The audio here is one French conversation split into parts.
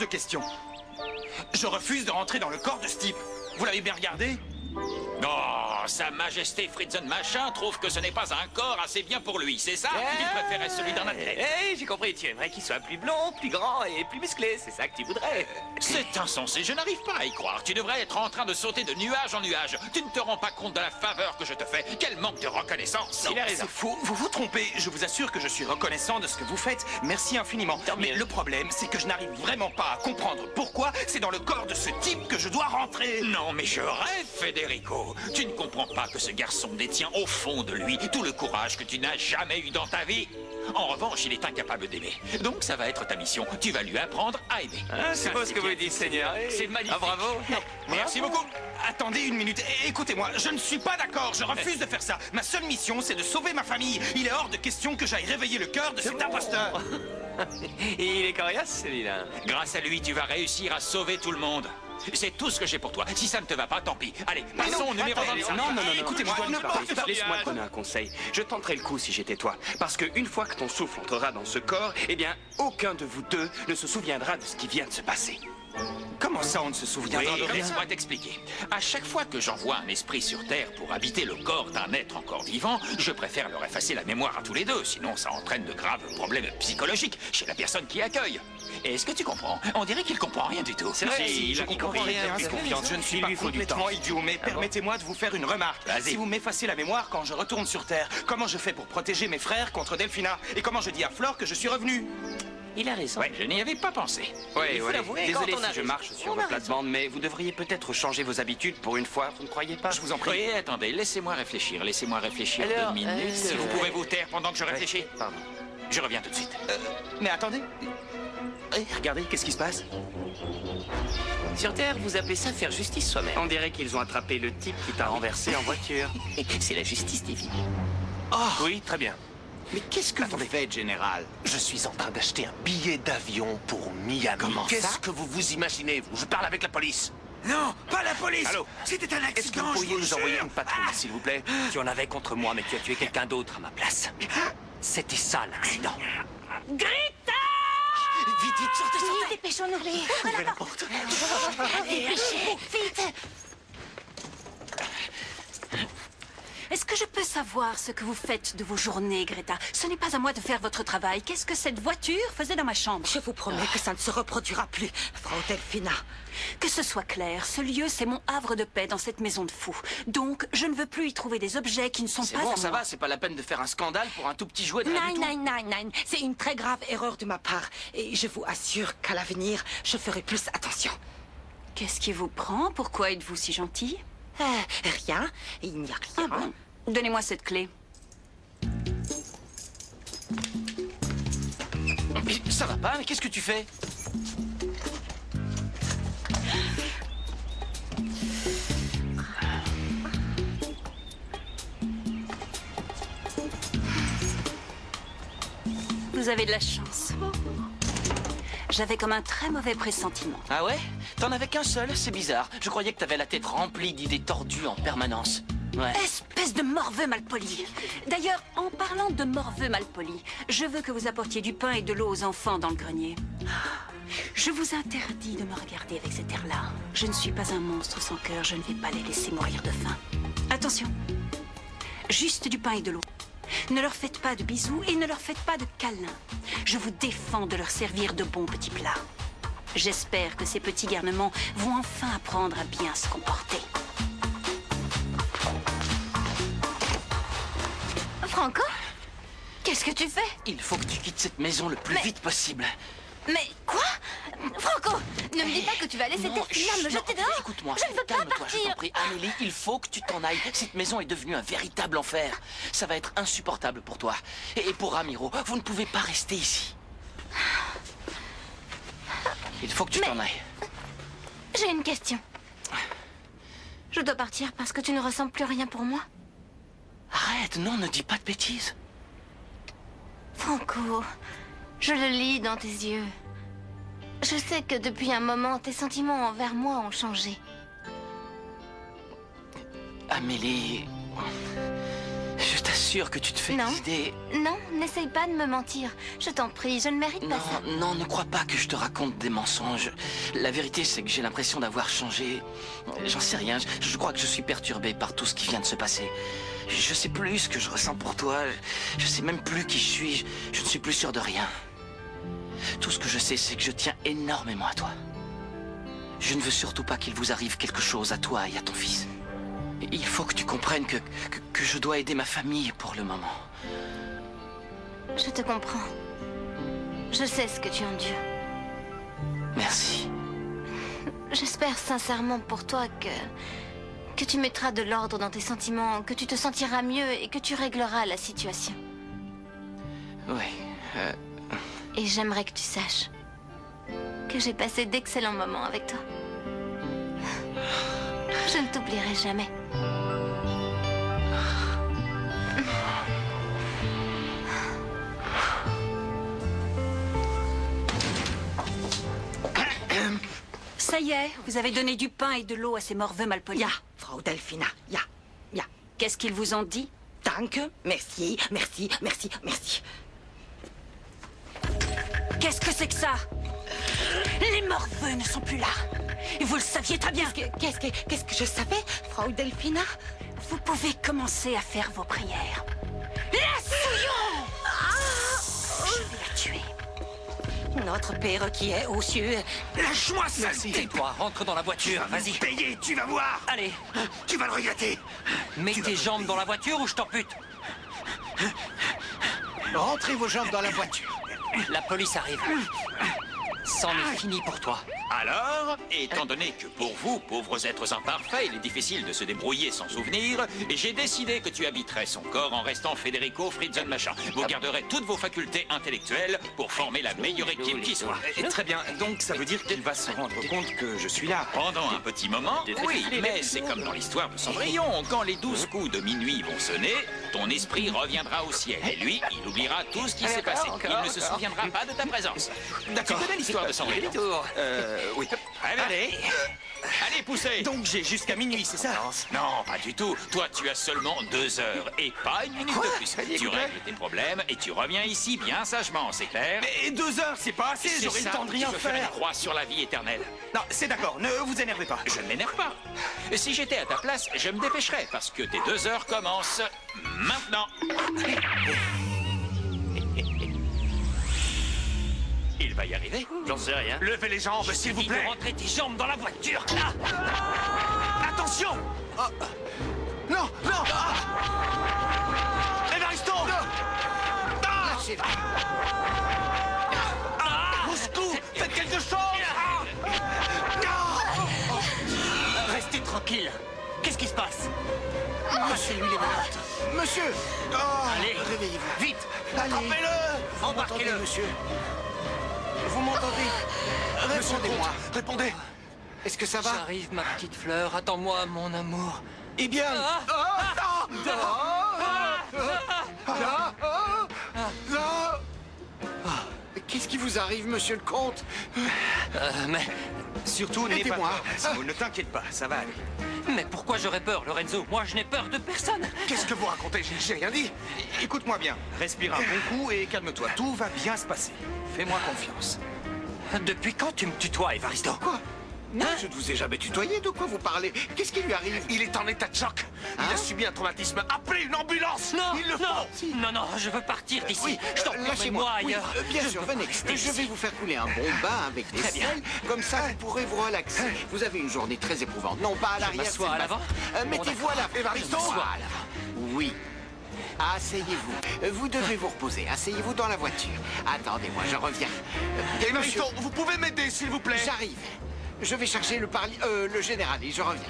de question. Je refuse de rentrer dans le corps de ce type. Vous l'avez bien regardé? Oh, Sa Majesté Fritzen Machin trouve que ce n'est pas un corps assez bien pour lui, c'est ça? Il préférait celui d'un athlète. J'ai compris, tu aimerais qu'il soit plus blond, plus grand et plus musclé, c'est ça que tu voudrais. C'est insensé, je n'arrive pas à y croire. Tu devrais être en train de sauter de nuage en nuage. Tu ne te rends pas compte de la faveur que je te fais. Quel manque de reconnaissance. Il a raison. C'est faux, vous vous trompez. Je vous assure que je suis reconnaissant de ce que vous faites. Merci infiniment. Mais le problème, c'est que je n'arrive vraiment pas à comprendre pourquoi c'est dans le corps de ce type que je dois rentrer. Non, mais je rêve, Federico. Tu ne comprends pas que ce garçon détient au fond de lui tout le courage que tu n'as jamais eu dans ta vie. En revanche, il est incapable d'aimer. Donc ça va être ta mission. Tu vas lui apprendre à aimer. C'est beau ce que vous dites, Seigneur. C'est magnifique. Ah, bravo. Merci beaucoup. Attendez une minute. Écoutez-moi, je ne suis pas d'accord. Je refuse de faire ça. Ma seule mission, c'est de sauver ma famille. Il est hors de question que j'aille réveiller le cœur de cet imposteur. Il est coriace, celui-là. Grâce à lui, tu vas réussir à sauver tout le monde. C'est tout ce que j'ai pour toi. Si ça ne te va pas, tant pis. Allez, passons au numéro 25. Non, Écoutez-moi, je dois ne lui parler. porte- Laisse-moi te donner un conseil. Je tenterai le coup si j'étais toi. Parce qu'une fois que ton souffle entrera dans ce corps, eh bien, aucun de vous deux ne se souviendra de ce qui vient de se passer. Comment ça, on ne se souviendra de rien? Laisse-moi t'expliquer. À chaque fois que j'envoie un esprit sur Terre pour habiter le corps d'un être encore vivant, je préfère leur effacer la mémoire à tous les deux. Sinon, ça entraîne de graves problèmes psychologiques chez la personne qui accueille. Est-ce que tu comprends? On dirait qu'il comprend rien du tout. C'est vrai, Si, je il comprends comprend rien. Fais confiance, je ne suis Il pas lui faut du complètement temps. idiot, mais permettez-moi de vous faire une remarque. Vas-y. Si vous m'effacez la mémoire quand je retourne sur Terre, comment je fais pour protéger mes frères contre Delphina? Et comment je dis à Flore que je suis revenu? Il a raison. Ouais, je n'y avais pas pensé. Ouais, Il faut l'avouer, Désolé quand on a si je raison. marche sur On vos a plates-bandes, mais vous devriez peut-être changer vos habitudes pour une fois, vous ne croyez pas? Je vous en prie. Oui, attendez, laissez-moi réfléchir. Laissez-moi réfléchir Alors, 2 minutes. si Vous pouvez vous taire pendant que je réfléchis? Pardon. Je reviens tout de suite. Mais attendez. Regardez, qu'est-ce qui se passe? Sur Terre, vous appelez ça faire justice soi-même. On dirait qu'ils ont attrapé le type qui t'a renversé en voiture. C'est la justice divine. Oui, très bien. Mais qu'est-ce que vous faites, général? Je suis en train d'acheter un billet d'avion pour Miami. Comment ça? Qu'est-ce que vous imaginez, vous? Je parle avec la police. Non, pas la police! Allô? C'était un Est-ce que accident, vous je pourriez vous nous envoyer jure. une patrouille, s'il vous plaît? Tu en avais contre moi, mais tu as tué quelqu'un d'autre à ma place. C'était ça, l'accident. Vite, vite, sortez, sortez! Oui, dépêchons-nous. Ouvrez la porte. Dépêchez, vite. Est-ce que je peux savoir ce que vous faites de vos journées, Greta? Ce n'est pas à moi de faire votre travail. Qu'est-ce que cette voiture faisait dans ma chambre? Je vous promets que ça ne se reproduira plus, Frau Delphina. Que ce soit clair, ce lieu, c'est mon havre de paix dans cette maison de fous. Donc, je ne veux plus y trouver des objets qui ne sont C'est pas bon, à ça moi. va, c'est pas la peine de faire un scandale pour un tout petit jouet de rien du tout. Non. C'est une très grave erreur de ma part. Et je vous assure qu'à l'avenir, je ferai plus attention. Qu'est-ce qui vous prend? Pourquoi êtes-vous si gentil? Rien. Il n'y a Ah rien. bon? Donnez-moi cette clé. Mais ça va pas, mais qu'est-ce que tu fais? Vous avez de la chance. J'avais comme un très mauvais pressentiment. Ah ouais? T'en avais qu'un seul, c'est bizarre. Je croyais que t'avais la tête remplie d'idées tordues en permanence. Ouais. Espèce de morveux malpoli. D'ailleurs, en parlant de morveux malpoli, je veux que vous apportiez du pain et de l'eau aux enfants dans le grenier. Je vous interdis de me regarder avec cet air-là. Je ne suis pas un monstre sans cœur, je ne vais pas les laisser mourir de faim. Attention, juste du pain et de l'eau. Ne leur faites pas de bisous et ne leur faites pas de câlins. Je vous défends de leur servir de bons petits plats. J'espère que ces petits garnements vont enfin apprendre à bien se comporter. Franco? Qu'est-ce que tu fais? Il faut que tu quittes cette maison le plus Mais- vite possible. Mais quoi? Franco, ne me dis pas que tu vas laisser Non, Delphina me chut, jeter non, dehors. Écoute-moi, Je ne veux pas calme-toi, je t'en partir. prie. Amélie, il faut que tu t'en ailles. Cette maison est devenue un véritable enfer. Ça va être insupportable pour toi. Et pour Ramiro, vous ne pouvez pas rester ici. Il faut que tu Mais- t'en ailles. J'ai une question. Je dois partir parce que tu ne ressens plus rien pour moi? Arrête, non, ne dis pas de bêtises. Franco, je le lis dans tes yeux. Je sais que depuis un moment, tes sentiments envers moi ont changé. Amélie, je t'assure sûr que tu te fais Non. l'idée? Non, n'essaye pas de me mentir. Je t'en prie, je ne mérite pas ça. Non, ne crois pas que je te raconte des mensonges. La vérité, c'est que j'ai l'impression d'avoir changé. J'en sais rien. Je crois que je suis perturbé par tout ce qui vient de se passer. Je sais plus ce que je ressens pour toi. Je sais même plus qui je suis. Je ne suis plus sûr de rien. Tout ce que je sais, c'est que je tiens énormément à toi. Je ne veux surtout pas qu'il vous arrive quelque chose à toi et à ton fils. Il faut que tu comprennes que je dois aider ma famille pour le moment. Je te comprends. Je sais ce que tu endures. Merci. J'espère sincèrement pour toi que tu mettras de l'ordre dans tes sentiments, que tu te sentiras mieux et que tu régleras la situation. Oui. Et j'aimerais que tu saches que j'ai passé d'excellents moments avec toi. Je ne t'oublierai jamais. Ça y est, vous avez donné du pain et de l'eau à ces morveux malpolis. Ja, Frau Delphina, ja, ja. Qu'est-ce qu'ils vous ont dit? Danke, merci, merci, merci, merci. Qu'est-ce que c'est que ça? Les morveux ne sont plus là. Et vous le saviez très bien. Qu'est-ce que je savais, Frau Delphina? Vous pouvez commencer à faire vos prières. La souillon! Je vais la tuer. Notre Père qui est aux cieux. Lâche-moi, saleté! Tais-toi, rentre dans la voiture, vas-y. Payé, tu vas voir! Allez, Tu vas le regretter! mets tes jambes dans la voiture ou je t'ampute. Rentrez vos jambes dans la voiture. La police arrive. C'en est fini pour toi. Alors, étant donné que pour vous, pauvres êtres imparfaits, il est difficile de se débrouiller sans souvenir, j'ai décidé que tu habiterais son corps en restant Federico Fritzen-Machin. Vous garderez toutes vos facultés intellectuelles pour former la meilleure équipe qui soit. Très bien, donc ça veut dire qu'il va se rendre compte que je suis là. Pendant un petit moment, oui, mais c'est comme dans l'histoire de Cendrillon. Quand les 12 coups de minuit vont sonner, ton esprit reviendra au ciel. Et lui, il oubliera tout ce qui s'est passé. Il ne se souviendra pas de ta présence. D'accord. Tu connais l'histoire de Cendrillon? Oui. Allez, allez, poussez. Donc j'ai jusqu'à minuit, c'est ça? Non, pas du tout. Toi, tu as seulement 2 heures et pas une minute de plus. Tu règles tes problèmes et tu reviens ici bien sagement, c'est clair? Mais 2 heures, c'est pas assez, C'est j'aurai le ça, temps de rien tu veux faire une faire. croix sur la vie éternelle. Non, c'est d'accord, ne vous énervez pas. Je ne m'énerve pas. Si j'étais à ta place, je me dépêcherais parce que tes 2 heures commencent maintenant. Il va y arriver. J'en sais rien. Levez les jambes, s'il vous plaît. Rentrez tes jambes dans la voiture, là. Attention! Non, non! Évaristo! Moscou, faites quelque chose! Restez tranquille. Qu'est-ce qui se passe? Monsieur, lui, les menottes. Monsieur! Allez, Réveillez-vous. vite. Allez! Embarquez-le. Monsieur. Vous m'entendez? Répondez-moi. Répondez! Est-ce que ça va? J'arrive, ma petite fleur. Attends-moi, mon amour. Eh bien... Qu'est-ce qui vous arrive, monsieur le comte? Mais Surtout, n'aie pas Aidez-moi. peur, Massimo, ne t'inquiète pas, ça va aller. pourquoi j'aurais peur, Lorenzo? Moi, je n'ai peur de personne. Qu'est-ce que vous racontez? J'ai rien dit. Écoute-moi bien, respire un bon coup et calme-toi. Tout va bien se passer. Fais-moi confiance. Depuis quand tu me tutoies, Evaristo? Quoi? Non, je ne vous ai jamais tutoyé. De quoi vous parlez? Qu'est-ce qui lui arrive? Il est en état de choc. Il a subi un traumatisme. Appelez une ambulance! Non, Il le faut! non, non, je veux partir d'ici. Oui, Je t'en prie, lâchez-moi. moi Oui, ailleurs. bien sûr, venez. rester Je vais ici. vous faire couler un bon bain avec des Très bien. sels. Comme ça, vous pourrez vous relaxer. Vous avez une journée très éprouvante. Non, pas à l'arrière. m'assois c'est à le l'avant? matin. Mettez-vous à l'avant. Evaristo! Voilà. Oui. Asseyez-vous. Vous devez vous reposer. Asseyez-vous dans la voiture. Attendez-moi, je reviens. Evaristo, vous pouvez m'aider, s'il vous plaît? J'arrive. Je vais chercher le général et je reviens.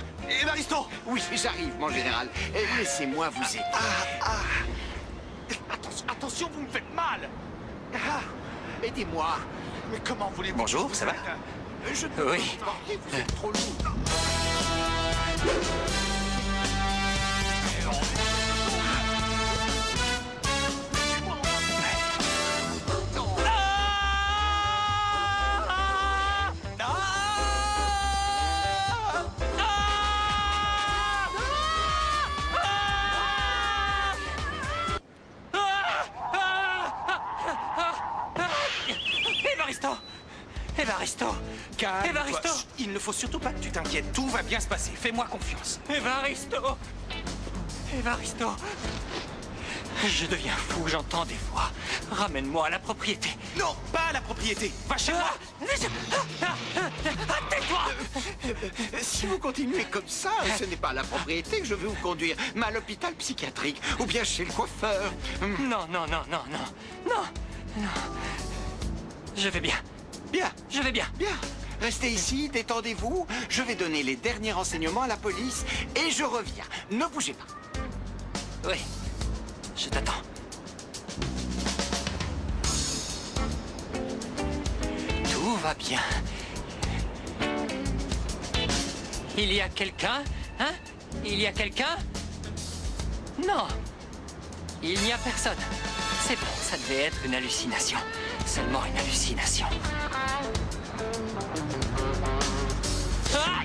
Evaristo! Oui, j'arrive, mon général. Laissez-moi vous aider. Attention, vous me faites mal! Aidez-moi. Mais comment voulez-vous... Bonjour, ça va? Je peux Oui. pas embarquer, vous êtes trop lourd. Evaristo! Calme-toi. Evaristo! Chut, il ne faut surtout pas que tu t'inquiètes. Tout va bien se passer. Fais-moi confiance. Evaristo! Evaristo! Je deviens fou, j'entends des voix. Ramène-moi à la propriété. Non, pas à la propriété. Va chez moi. Tais-toi! Si vous continuez comme ça, ce n'est pas à la propriété que je vais vous conduire, mais à l'hôpital psychiatrique, ou bien chez le coiffeur. Non, non, non, non, non. Non, non. Je vais bien. Bien, Je vais bien. bien. Restez ici, détendez-vous. Je vais donner les derniers renseignements à la police et je reviens. Ne bougez pas. Oui. Je t'attends. Tout va bien. Il y a quelqu'un? Hein? Il y a quelqu'un? Non. Il n'y a personne. C'est bon, ça devait être une hallucination. Seulement une hallucination. Ah!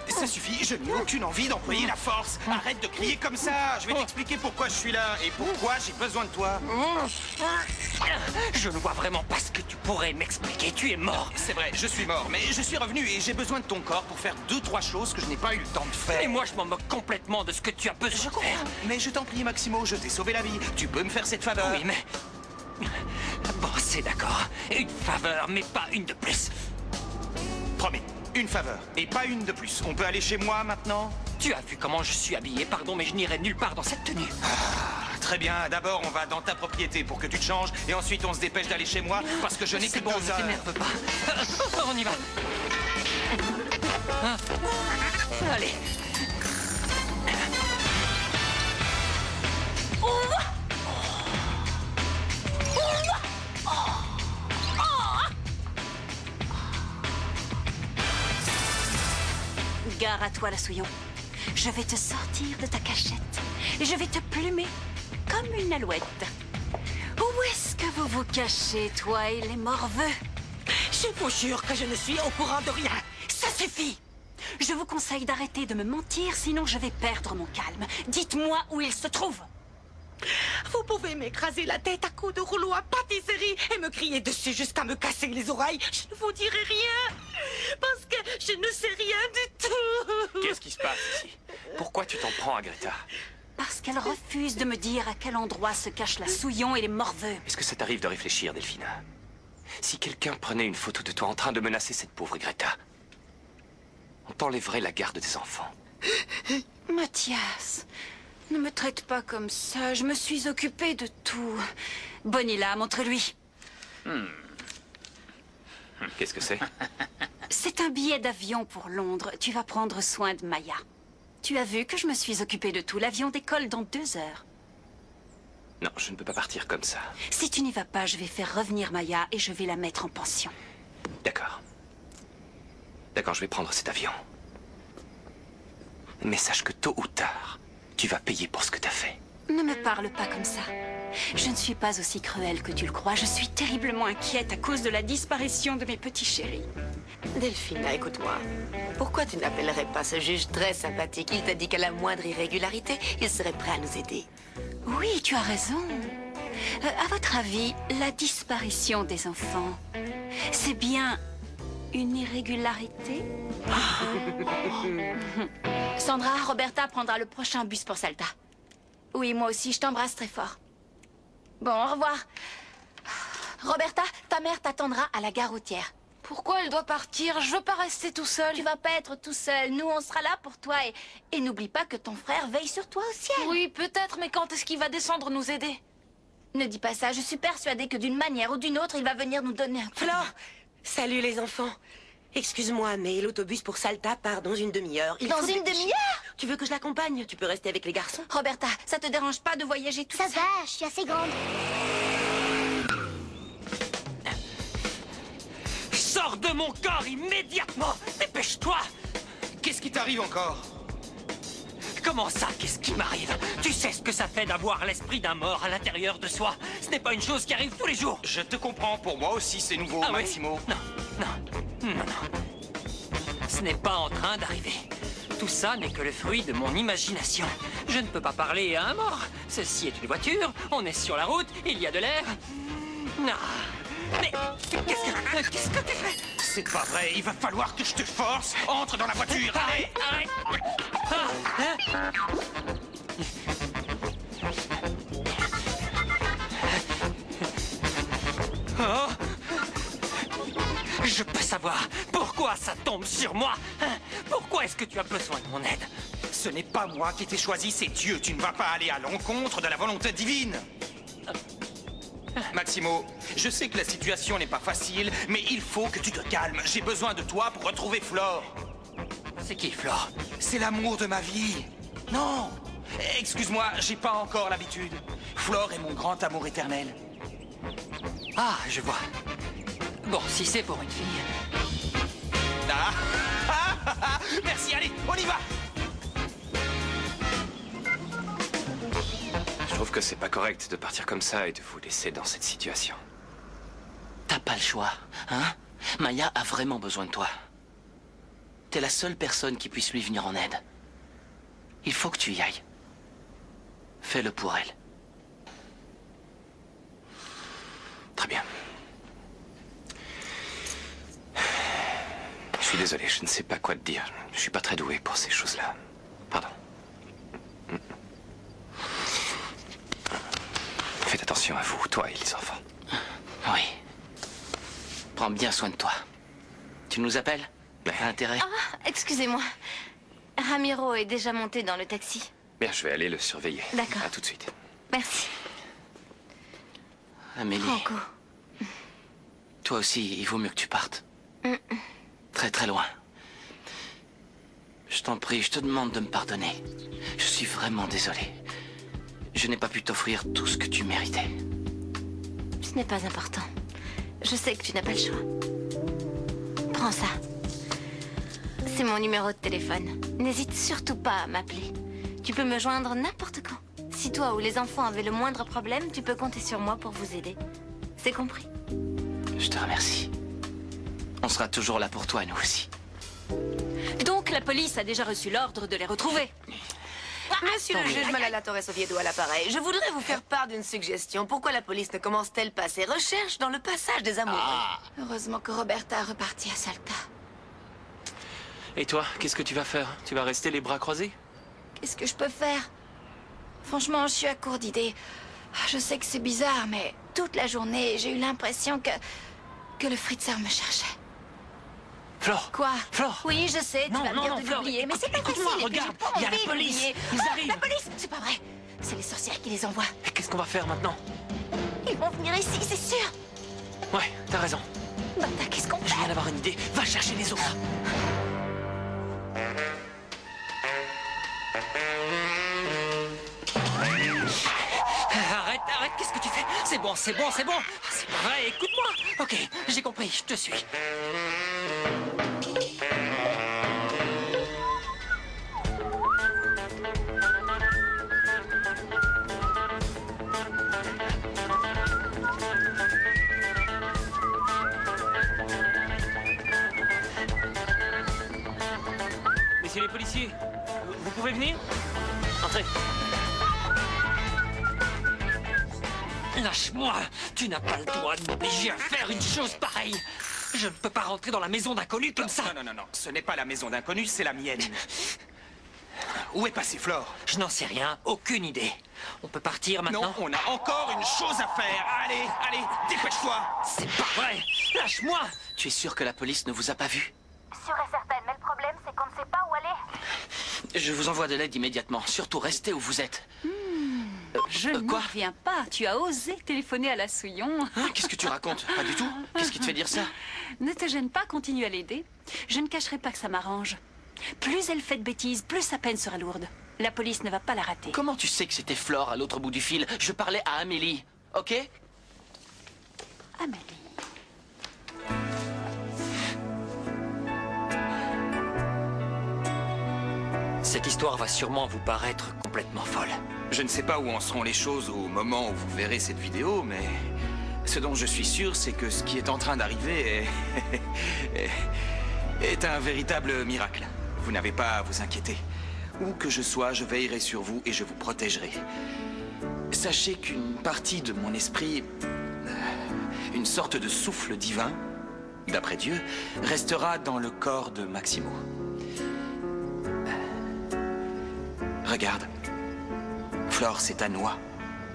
Ça suffit, je n'ai aucune envie d'employer la force. Arrête de crier comme ça. Je vais t'expliquer pourquoi je suis là et pourquoi j'ai besoin de toi. Je ne vois vraiment pas ce que tu pourrais m'expliquer. Tu es mort. C'est vrai, je suis mort, mais je suis revenu et j'ai besoin de ton corps pour faire 2-3 choses que je n'ai pas eu le temps de faire. Et moi, je m'en moque complètement de ce que tu as besoin de faire. Mais je t'en prie, Maximo, je t'ai sauvé la vie. Tu peux me faire cette faveur? Oui, mais... Bon, c'est d'accord. Une faveur, mais pas une de plus. Promets, une faveur et pas une de plus. On peut aller chez moi maintenant? Tu as vu comment je suis habillé, pardon, mais je n'irai nulle part dans cette tenue. Très bien, d'abord on va dans ta propriété pour que tu te changes et ensuite on se dépêche d'aller chez moi parce que je n'ai que C'est bon, 2 ne heures. t'énerve pas. On y va. Hein? Allez. Gare à toi, la Souillon. Je vais te sortir de ta cachette et je vais te plumer comme une alouette. Où est-ce que vous vous cachez, toi et les morveux? Je vous jure que je ne suis au courant de rien. Ça suffit! Je vous conseille d'arrêter de me mentir, sinon je vais perdre mon calme. Dites-moi où il se trouve. Vous pouvez m'écraser la tête à coups de rouleau à pâtisserie et me crier dessus jusqu'à me casser les oreilles. Je ne vous dirai rien. Parce que je ne sais rien du tout. Qu'est-ce qui se passe ici? Pourquoi tu t'en prends à Greta? Parce qu'elle refuse de me dire à quel endroit se cachent la Souillon et les morveux. Est-ce que ça t'arrive de réfléchir, Delphina? Si quelqu'un prenait une photo de toi en train de menacer cette pauvre Greta, on t'enlèverait la garde des enfants. Mathias, ne me traite pas comme ça. Je me suis occupée de tout. Bonilla, montre-lui. Qu'est-ce que c'est? C'est un billet d'avion pour Londres. Tu vas prendre soin de Maya. Tu as vu que je me suis occupée de tout. L'avion décolle dans 2 heures. Non, je ne peux pas partir comme ça. Si tu n'y vas pas, je vais faire revenir Maya et je vais la mettre en pension. D'accord. D'accord, je vais prendre cet avion. Mais sache que tôt ou tard, tu vas payer pour ce que t'as fait. Ne me parle pas comme ça. Je ne suis pas aussi cruelle que tu le crois. Je suis terriblement inquiète à cause de la disparition de mes petits chéris. Delphina, écoute-moi. Pourquoi tu n'appellerais pas ce juge très sympathique? Il t'a dit qu'à la moindre irrégularité, il serait prêt à nous aider. Oui, tu as raison. À votre avis, la disparition des enfants, c'est bien une irrégularité? Sandra, Roberta prendra le prochain bus pour Salta. Oui, moi aussi, je t'embrasse très fort. Bon, au revoir. Roberta, ta mère t'attendra à la gare routière. Pourquoi elle doit partir? Je veux pas rester tout seul. Tu vas pas être tout seul. Nous, on sera là pour toi. Et n'oublie pas que ton frère veille sur toi au ciel. Oui, peut-être, mais quand est-ce qu'il va descendre nous aider? Ne dis pas ça. Je suis persuadée que d'une manière ou d'une autre, il va venir nous donner un coup de main. Flore, salut les enfants. Excuse-moi, mais l'autobus pour Salta part dans une demi-heure. Dans une demi-heure? Tu veux que je l'accompagne? Tu peux rester avec les garçons. Roberta, ça te dérange pas de voyager toute seule? Ça va, je suis assez grande. Sors de mon corps immédiatement! Dépêche-toi! Qu'est-ce qui t'arrive encore? Comment ça, qu'est-ce qui m'arrive? Tu sais ce que ça fait d'avoir l'esprit d'un mort à l'intérieur de soi? Ce n'est pas une chose qui arrive tous les jours. Je te comprends, pour moi aussi c'est nouveau, Ah oui? Maximo. Non. Ce n'est pas en train d'arriver. Tout ça n'est que le fruit de mon imagination. Je ne peux pas parler à un mort. Ceci est une voiture, on est sur la route, il y a de l'air. Non. Mais qu'est-ce que tu fais? C'est pas vrai, il va falloir que je te force. Entre dans la voiture, allez. Arrête. Ah, hein? Oh. Je peux savoir pourquoi ça tombe sur moi, hein? Pourquoi est-ce que tu as besoin de mon aide? Ce n'est pas moi qui t'ai choisi, c'est Dieu. Tu ne vas pas aller à l'encontre de la volonté divine. Maximo, je sais que la situation n'est pas facile, mais il faut que tu te calmes. J'ai besoin de toi pour retrouver Flore. C'est qui, Flore? C'est l'amour de ma vie. Non, excuse-moi, j'ai pas encore l'habitude. Flore est mon grand amour éternel. Ah, je vois. Bon, si c'est pour une fille... Ah. Merci, allez, on y va. Je trouve que c'est pas correct de partir comme ça et de vous laisser dans cette situation. T'as pas le choix, hein? Maya a vraiment besoin de toi. T'es la seule personne qui puisse lui venir en aide. Il faut que tu y ailles. Fais-le pour elle. Très bien. Je suis désolé, je ne sais pas quoi te dire. Je suis pas très doué pour ces choses-là. Pardon. Faites attention à vous, toi et les enfants. Oui. Prends bien soin de toi. Tu nous appelles? T'as intérêt? Ah, excusez-moi. Ramiro est déjà monté dans le taxi. Bien, je vais aller le surveiller. D'accord. À tout de suite. Merci. Amélie. Franco. Toi aussi, il vaut mieux que tu partes. Très très loin. Je t'en prie, je te demande de me pardonner. Je suis vraiment désolé. Je n'ai pas pu t'offrir tout ce que tu méritais. Ce n'est pas important. Je sais que tu n'as pas le choix. Prends ça. C'est mon numéro de téléphone. N'hésite surtout pas à m'appeler. Tu peux me joindre n'importe quand. Si toi ou les enfants avaient le moindre problème, tu peux compter sur moi pour vous aider. C'est compris? Je te remercie. On sera toujours là pour toi, nous aussi. Donc la police a déjà reçu l'ordre de les retrouver. Monsieur le juge Malala Torres Oviedo à l'appareil, je voudrais vous faire part d'une suggestion. Pourquoi la police ne commence-t-elle pas ses recherches dans le passage des amoureux? Heureusement que Roberta est repartie à Salta. Et toi, qu'est-ce que tu vas faire? Tu vas rester les bras croisés? Qu'est-ce que je peux faire? Franchement, je suis à court d'idées. Je sais que c'est bizarre, mais toute la journée, j'ai eu l'impression que le fritzeur me cherchait. Flore! Quoi? Flore! Oui, je sais, tu vas me dire de Flore, l'oublier, mais c'est pas facile. écoute-moi, et puis regarde, j'ai pas il y a la envie de police, l'oublier. ils Ah, arrivent. la police! C'est pas vrai. C'est les sorcières qui les envoient. Et qu'est-ce qu'on va faire maintenant? Ils vont venir ici, c'est sûr. Ouais, t'as raison. Bata, qu'est-ce qu'on fait? Je viens d'avoir une idée. Va chercher les autres. Arrête, qu'est-ce que tu fais? C'est bon. C'est pas vrai, écoute-moi. Ok, j'ai compris, je te suis. Messieurs les policiers, vous pouvez venir? Entrez. Lâche-moi! Tu n'as pas le droit de m'obliger à faire une chose pareille! Je ne peux pas rentrer dans la maison d'inconnu comme ça! Non, ce n'est pas la maison d'inconnu, c'est la mienne. Où est passée Flore? Je n'en sais rien, aucune idée. On peut partir maintenant? Non, on a encore une chose à faire. Allez, dépêche-toi! C'est pas vrai! Lâche-moi! Tu es sûr que la police ne vous a pas vu? Sûre et certaine, mais le problème, c'est qu'on ne sait pas où aller. Je vous envoie de l'aide immédiatement. Surtout, restez où vous êtes. Je ne reviens pas. Tu as osé téléphoner à la Souillon. Hein, qu'est-ce que tu racontes? Pas du tout. Qu'est-ce qui te fait dire ça? Ne te gêne pas, continue à l'aider. Je ne cacherai pas que ça m'arrange. Plus elle fait de bêtises, plus sa peine sera lourde. La police ne va pas la rater. Comment tu sais que c'était Flore à l'autre bout du fil? Je parlais à Amélie, ok? Amélie. Cette histoire va sûrement vous paraître complètement folle. Je ne sais pas où en seront les choses au moment où vous verrez cette vidéo, mais ce dont je suis sûr, c'est que ce qui est en train d'arriver est un véritable miracle. Vous n'avez pas à vous inquiéter. Où que je sois, je veillerai sur vous et je vous protégerai. Sachez qu'une partie de mon esprit, une sorte de souffle divin, d'après Dieu, restera dans le corps de Maximo. Regarde. Flore, c'est ta noix.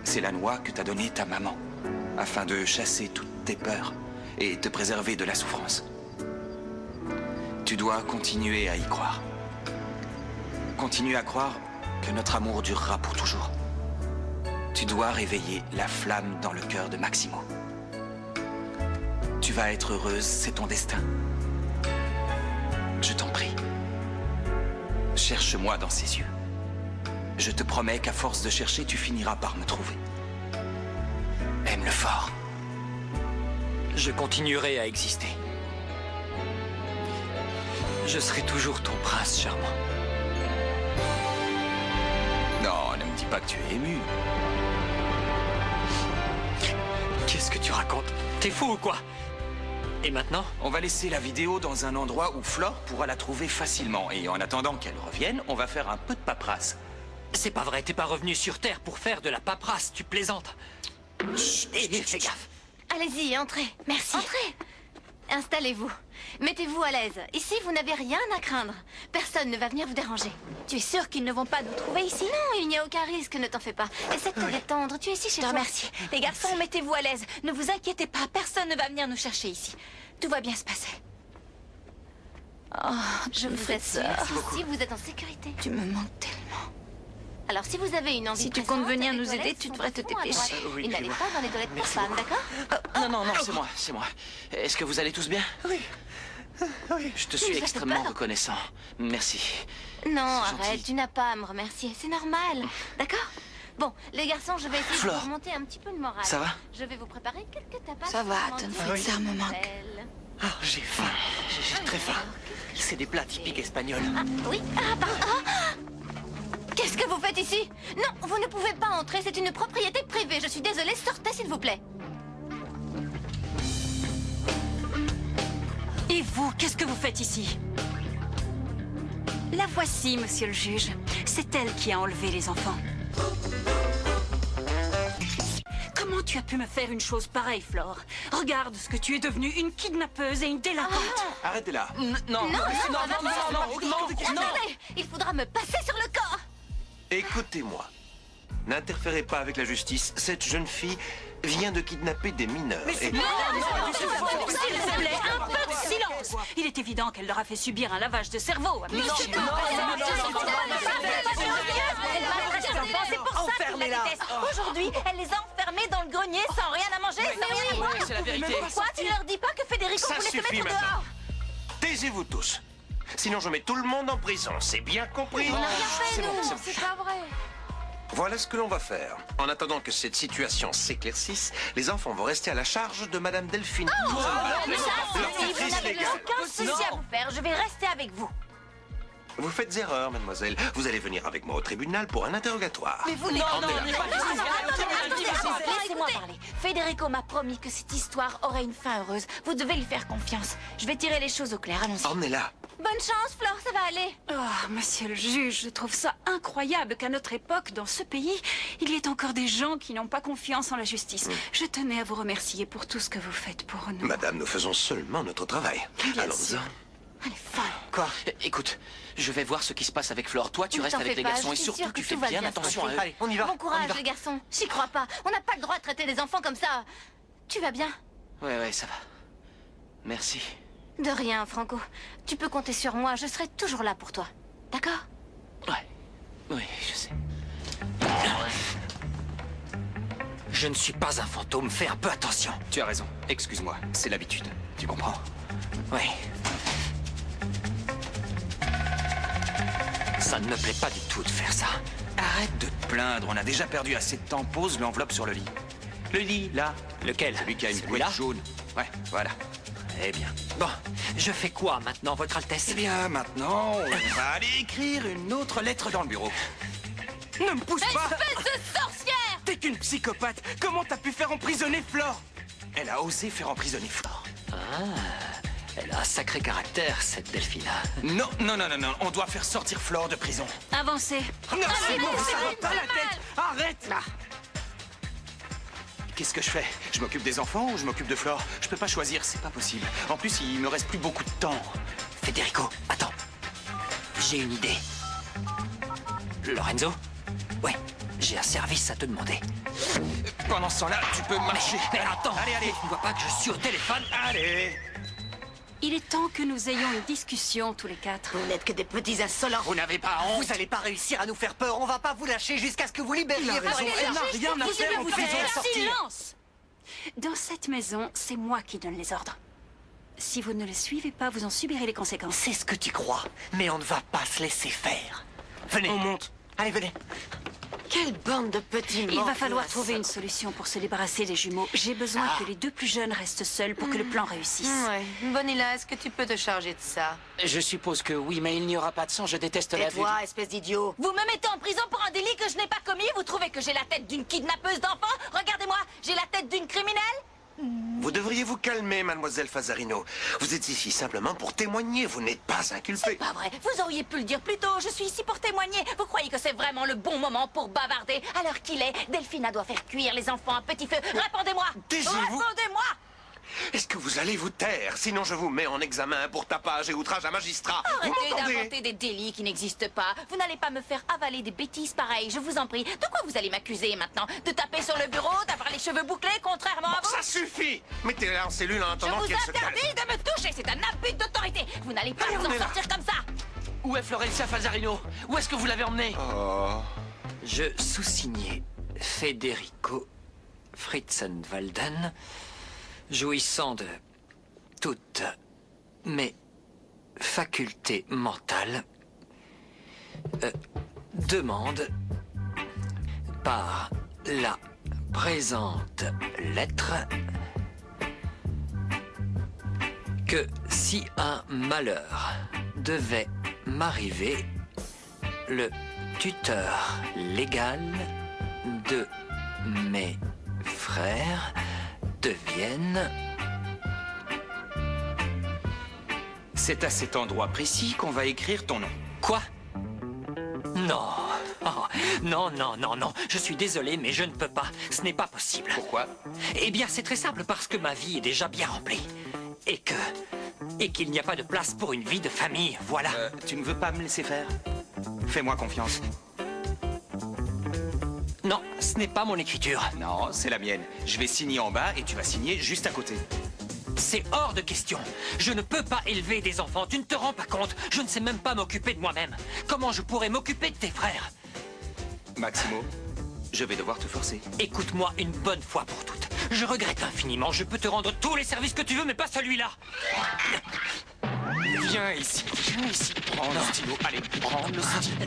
C'est la noix que t'a donnée ta maman, afin de chasser toutes tes peurs et te préserver de la souffrance. Tu dois continuer à y croire. Continue à croire que notre amour durera pour toujours. Tu dois réveiller la flamme dans le cœur de Maximo. Tu vas être heureuse, c'est ton destin. Je t'en prie. Cherche-moi dans ses yeux. Je te promets qu'à force de chercher, tu finiras par me trouver. Aime-le fort. Je continuerai à exister. Je serai toujours ton prince charmant. Non, ne me dis pas que tu es ému. Qu'est-ce que tu racontes? T'es fou ou quoi? Et maintenant? On va laisser la vidéo dans un endroit où Flore pourra la trouver facilement. Et en attendant qu'elle revienne, on va faire un peu de paperasse. C'est pas vrai, t'es pas revenu sur Terre pour faire de la paperasse, tu plaisantes. Chut, fais gaffe. Allez-y, entrez. Merci. Entrez. Installez-vous. Mettez-vous à l'aise. Ici, vous n'avez rien à craindre. Personne ne va venir vous déranger. Tu es sûr qu'ils ne vont pas nous trouver ici? Non, il n'y a aucun risque, ne t'en fais pas. Essaie de te détendre, tu es ici chez toi. Merci. Les garçons, mettez-vous à l'aise. Ne vous inquiétez pas, personne ne va venir nous chercher ici. Tout va bien se passer. Oh, je vous êtes sûr. Ici, vous êtes en sécurité. Tu me manques tellement. Alors, si vous avez une envie si tu comptes venir nous aider, tu devrais te dépêcher. Et n'allez pas dans les toilettes pour femmes, d'accord? Non, c'est moi. Est-ce que vous allez tous bien? Oui. Je te suis extrêmement reconnaissant. Merci. Non, arrête, tu n'as pas à me remercier. C'est normal. D'accord? Bon, les garçons, je vais essayer de vous remonter un petit peu le moral. Ça va? Je vais vous préparer quelques tapas. Ça va, Tonfrid, ça me manque. Oh, j'ai faim. J'ai très faim. C'est des plats typiques espagnols. Ah, oui? Ah, pardon. Qu'est-ce que vous faites ici? Non, vous ne pouvez pas entrer, c'est une propriété privée. Je suis désolée, sortez s'il vous plaît. Et vous, qu'est-ce que vous faites ici? La voici, monsieur le juge. C'est elle qui a enlevé les enfants. Comment tu as pu me faire une chose pareille, Flore? Regarde ce que tu es devenue, une kidnappeuse et une délinquante. Arrêtez-là. Non, attendez, il faudra me passer sur le corps. Écoutez-moi. N'interférez pas avec la justice. Cette jeune fille vient de kidnapper des mineurs. Mais c'est... Non, s'il vous plaît, un peu de silence. Il est évident qu'elle leur a fait subir un lavage de cerveau. C'est pour ça qu'elle la déteste. Aujourd'hui, elle les a enfermés dans le grenier sans rien à manger, sans rien à boire. C'est la vérité. Pourquoi tu leur dis pas que Federico voulait te mettre dehors? Taisez-vous tous. Sinon, je mets tout le monde en prison. C'est bien compris? On n'a rien fait, nous. C'est pas vrai. Voilà ce que l'on va faire. En attendant que cette situation s'éclaircisse, les enfants vont rester à la charge de Madame Delphine. Vous n'avez aucun souci à vous faire. Je vais rester avec vous. Vous faites erreur, mademoiselle. vous allez venir avec moi au tribunal pour un interrogatoire. Mais vous n'êtes pas... Laissez-moi parler. Federico m'a promis que cette histoire aurait une fin heureuse. Vous devez lui faire confiance. Je vais tirer les choses au clair. Allons-y. Emmenez-la. Bonne chance, Flore, ça va aller. Oh, monsieur le juge, je trouve ça incroyable qu'à notre époque, dans ce pays, il y ait encore des gens qui n'ont pas confiance en la justice. Je tenais à vous remercier pour tout ce que vous faites pour nous. Madame, nous faisons seulement notre travail. Allons-y. Elle est folle. Quoi? Écoute, je vais voir ce qui se passe avec Flore. Toi, tu restes avec les garçons et surtout, tu fais bien attention à eux. Allez, on y va. Bon courage, les garçons. J'y crois pas. On n'a pas le droit de traiter les enfants comme ça. Tu vas bien? Ouais, ça va. Merci. De rien, Franco. Tu peux compter sur moi. Je serai toujours là pour toi. D'accord? Ouais. Oui, je sais. Je ne suis pas un fantôme. Fais un peu attention. Tu as raison. Excuse-moi. C'est l'habitude. Tu comprends? Oui. Ça ne me plaît pas du tout de faire ça. Arrête de te plaindre. On a déjà perdu assez de temps. Pose l'enveloppe sur le lit. Le lit, là. Lequel? Celui qui a une Celui-là? couette jaune. Ouais, voilà. Eh bien. Bon, je fais quoi maintenant, Votre Altesse? Eh bien, maintenant, on va aller écrire une autre lettre dans le bureau. Ne me pousse pas! Espèce de sorcière! T'es qu'une psychopathe! Comment t'as pu faire emprisonner Flore? Elle a osé faire emprisonner Flore. Ah, elle a un sacré caractère, cette Delphine. Non, on doit faire sortir Flore de prison. Avancez. Non, c'est bon, ça va pas la tête! Arrête là! qu'est-ce que je fais? Je m'occupe des enfants ou je m'occupe de Flore? Je peux pas choisir, c'est pas possible. En plus, il me reste plus beaucoup de temps. Federico, attends. J'ai une idée. Lorenzo? Ouais, j'ai un service à te demander. Pendant ce temps-là, tu peux marcher. Mais attends! Allez, allez! Tu ne vois pas que je suis au téléphone? Allez! Il est temps que nous ayons une discussion, tous les quatre. Vous n'êtes que des petits insolents. Vous n'avez pas honte? Vous allez pas réussir à nous faire peur. On va pas vous lâcher jusqu'à ce que vous libériez vos enfants. Elle n'a rien à faire. vous dire silence. Dans cette maison, c'est moi qui donne les ordres. Si vous ne le suivez pas, vous en subirez les conséquences. C'est ce que tu crois, mais on ne va pas se laisser faire. Venez. On monte. Allez, venez. Quelle bande de petits Il va morts falloir glaces. trouver une solution pour se débarrasser des jumeaux. J'ai besoin que les deux plus jeunes restent seuls pour que le plan réussisse. Ouais. Bonilla, est-ce que tu peux te charger de ça? Je suppose que oui, mais il n'y aura pas de sang. Je déteste la vue. Tais-toi, espèce d'idiot. Vous me mettez en prison pour un délit que je n'ai pas commis? Vous trouvez que j'ai la tête d'une kidnappeuse d'enfants? Regardez-moi, j'ai la tête d'une criminelle? Vous devriez vous calmer, mademoiselle Fazarino. Vous êtes ici simplement pour témoigner. Vous n'êtes pas inculpée. Pas vrai, vous auriez pu le dire plus tôt. Je suis ici pour témoigner. Vous croyez que c'est vraiment le bon moment pour bavarder? À l'heure qu'il est, Delphina doit faire cuire les enfants à petit feu. Répondez-moi! Taisez-vous. Répondez-moi! Est-ce que vous allez vous taire? Sinon, je vous mets en examen pour tapage et outrage à magistrat. Vous Arrêtez m'entendez? d'inventer des délits qui n'existent pas. Vous n'allez pas me faire avaler des bêtises pareilles, je vous en prie. De quoi vous allez m'accuser maintenant? De taper sur le bureau, d'avoir les cheveux bouclés, contrairement à vous? Ça suffit! Mettez-la en cellule en Je attendant vous qu'elle se calme. interdis de me toucher, c'est un abus d'autorité. Vous n'allez pas Allez, vous on en est là. sortir comme ça. Où est Florencia Fazarino? Où est-ce que vous l'avez emmenée? Oh. Je sous-signais Federico Fritzenwalden, jouissant de toutes mes facultés mentales, demande par la présente lettre que si un malheur devait m'arriver, le tuteur légal de mes frères devienne... C'est à cet endroit précis qu'on va écrire ton nom. Quoi? Non. Oh, non, non, non, non. Je suis désolé, mais je ne peux pas. Ce n'est pas possible. Pourquoi? Eh bien, c'est très simple, parce que ma vie est déjà bien remplie. Et qu'il n'y a pas de place pour une vie de famille, voilà. Tu ne veux pas me laisser faire? Fais-moi confiance. Non, ce n'est pas mon écriture. Non, c'est la mienne. Je vais signer en bas et tu vas signer juste à côté. C'est hors de question. Je ne peux pas élever des enfants, tu ne te rends pas compte. Je ne sais même pas m'occuper de moi-même. Comment je pourrais m'occuper de tes frères? Maximo, je vais devoir te forcer. Écoute-moi une bonne fois pour toutes. Je regrette infiniment. Je peux te rendre tous les services que tu veux, mais pas celui-là. Viens ici, prends le stylo. Allez, prends le stylo.